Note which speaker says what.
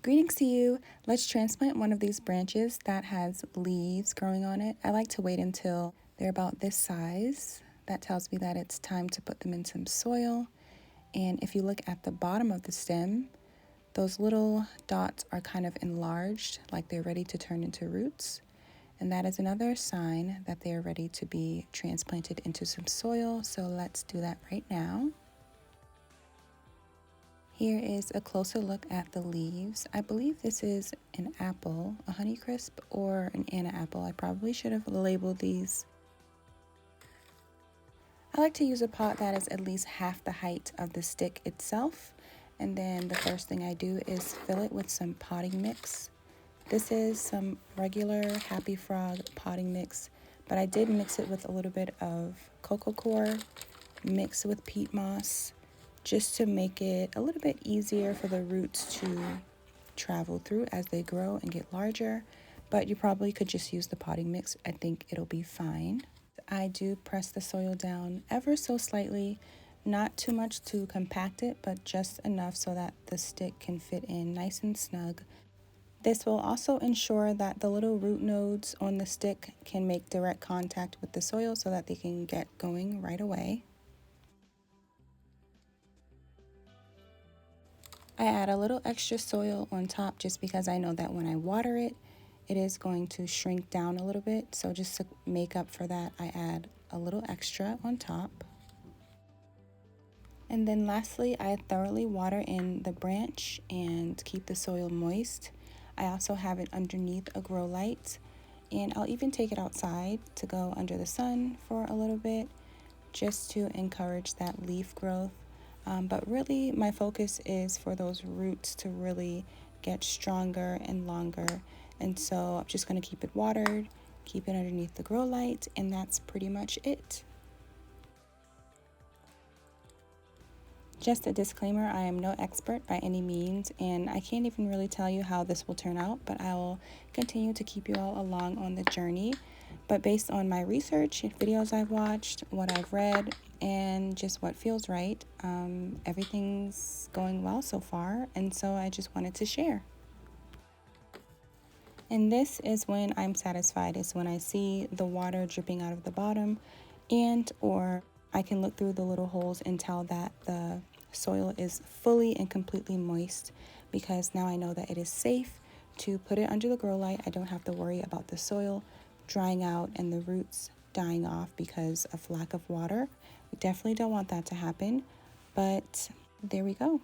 Speaker 1: Greetings to you. Let's transplant one of these branches that has leaves growing on it. I like to wait until they're about this size. That tells me that it's time to put them in some soil. And if you look at the bottom of the stem, those little dots are kind of enlarged, like they're ready to turn into roots. And that is another sign that they are ready to be transplanted into some soil. So let's do that right now. Here is a closer look at the leaves. I believe this is an apple, a Honeycrisp or an Anna apple. I probably should have labeled these. I like to use a pot that is at least half the height of the stick itself. And then the first thing I do is fill it with some potting mix. This is some regular Happy Frog potting mix, but I did mix it with a little bit of coco coir mixed with peat moss, just to make it a little bit easier for the roots to travel through as they grow and get larger. But you probably could just use the potting mix. I think it'll be fine. I do press the soil down ever so slightly, not too much to compact it, but just enough so that the stick can fit in nice and snug. This will also ensure that the little root nodes on the stick can make direct contact with the soil so that they can get going right away. I add a little extra soil on top just because I know that when I water it, it is going to shrink down a little bit. So just to make up for that, I add a little extra on top. And then lastly, I thoroughly water in the branch and keep the soil moist. I also have it underneath a grow light, and I'll even take it outside to go under the sun for a little bit just to encourage that leaf growth. But really, my focus is for those roots to really get stronger and longer. And so I'm just going to keep it watered, keep it underneath the grow light, and that's pretty much it. Just a disclaimer, I am no expert by any means, and I can't even really tell you how this will turn out, but I will continue to keep you all along on the journey. But based on my research, videos I've watched, what I've read, and just what feels right, everything's going well so far, and so I just wanted to share. And this is when I'm satisfied, is when I see the water dripping out of the bottom, and or I can look through the little holes and tell that the soil is fully and completely moist, because now I know that it is safe to put it under the grow light. I don't have to worry about the soil drying out and the roots dying off because of lack of water. We definitely don't want that to happen, but there we go.